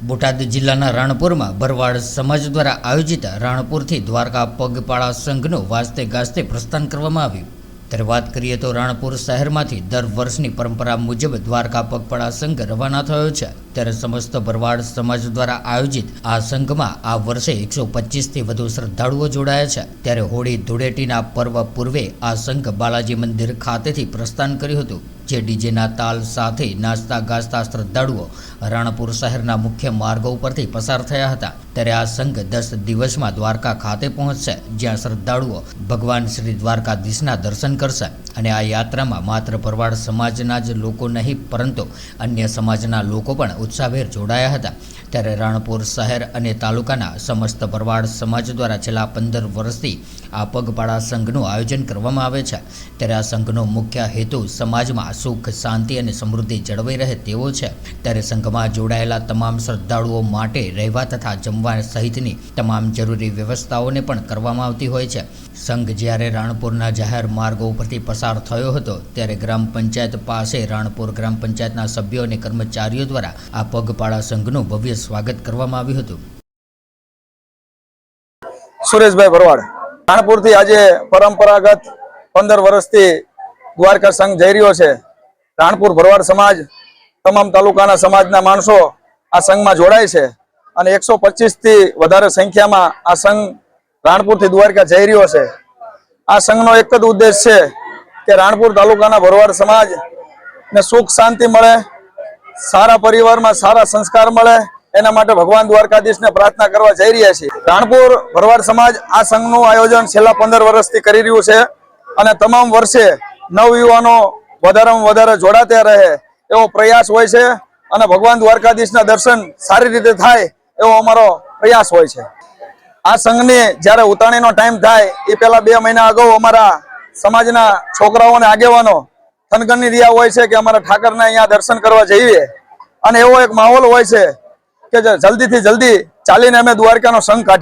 બોટાદ જિલ્લાના રાણપુરમાં ભરવાડ સમાજ દ્વારા આયોજિત રાણપુરથી દ્વારકા પગપાળા સંઘનું વાજતે ગાજતે પ્રસ્થાન કરવામાં આવ્યું। ત્યારે વાત કરીએ તો રાણપુર શહેરમાંથી દર વર્ષની પરંપરા મુજબ દ્વારકા પગપાળા સંઘ રવાના થયો છે। ત્યારે સમસ્ત ભરવાડ સમાજ દ્વારા આયોજિત આ સંઘમાં આ વર્ષે 125થી વધુ શ્રદ્ધાળુઓ જોડાયા છે। ત્યારે હોળી ધૂળેટીના પર્વ પૂર્વે આ સંઘ બાલાજી મંદિર ખાતેથી પ્રસ્થાન કર્યું હતું, જે ડીજેના તાલ સાથે નાચતા ગાજતા શ્રદ્ધાળુઓ રાણપુર શહેરના મુખ્ય માર્ગો ઉપરથી પસાર થયા હતા। ત્યારે આ સંઘ 10 દિવસમાં દ્વારકા ખાતે પહોંચશે, જ્યાં શ્રદ્ધાળુઓ ભગવાન શ્રી દ્વારકાધીશના દર્શન કરશે। અને આ યાત્રામાં માત્ર ભરવાડ સમાજના જ લોકો નહીં, પરંતુ અન્ય સમાજના લોકો પણ ઉત્સાહભેર જોડાયા હતા। ત્યારે રાણપુર શહેર અને તાલુકાના સમસ્ત ભરવાડ સમાજ દ્વારા છેલ્લા 15 વર્ષથી આ પગપાળા સંઘનું આયોજન કરવામાં આવે છે। ત્યારે આ સંઘનો મુખ્ય હેતુ સમાજમાં સુખ, શાંતિ અને સમૃદ્ધિ જળવાઈ રહે તેવો છે। ત્યારે સંઘમાં જોડાયેલા તમામ શ્રદ્ધાળુઓ માટે રહેવા તથા જમવા સહિતની તમામ જરૂરી વ્યવસ્થાઓને પણ કરવામાં આવતી હોય છે। સંઘ જ્યારે રાણપુરના જાહેર માર્ગો ઉપરથી પસાર થયો હતો, ત્યારે ગ્રામ પંચાયત પાસે રાણપુર ગ્રામ પંચાયતના સભ્યો અને કર્મચારીઓ દ્વારા આ પગપાળા સંઘનું ભવ્ય સ્વાગત કરવામાં આવ્યું હતું। સુરેશભાઈ ભરવાડ રાણપુરથી આજે પરંપરાગત 15 વર્ષથી દ્વારકા સંઘ જઈ રહ્યો છે। રાણપુર ભરવાડ સમાજ તમામ તાલુકાના સમાજના માણસો આ સંઘમાં જોડાય છે અને 125થી વધારે સંખ્યામાં આ સંઘ રાણપુરથી દ્વારકા જઈ રહ્યો છે। આ સંઘનો એક જ ઉદ્દેશ છે કે રાણપુર તાલુકાના ભરવાડ સમાજને સુખ શાંતિ મળે, સારા પરિવારમાં સારા સંસ્કાર મળે, એના માટે ભગવાન દ્વારકાધીશને પ્રાર્થના કરવા જઈ રહ્યા છીએ। રાણપુર ભરવાડ સમાજ આ સંઘનું આયોજન છેલ્લા 15 વર્ષથી કરી રહ્યું છે અને તમામ વર્ષે નવયુવાનો વધારેમાં વધારે જોડાતા રહે એવો પ્રયાસ હોય છે અને ભગવાન દ્વારકાધીશના દર્શન સારી રીતે થાય એવો અમારો પ્રયાસ હોય છે। આ સંઘની જ્યારે ઉતાણીનો ટાઈમ થાય એ પહેલા 2 મહિના અગાઉ અમારા સમાજના છોકરાઓ અને આગેવાનો થનગની રહ્યા હોય છે કે અમારા ઠાકરના અહીંયા દર્શન કરવા જઈએ, અને એવો એક માહોલ હોય છે કે જલ્દીથી જલ્દી ચાલીને અમે દ્વારકાનો સંઘ કાઢીએ।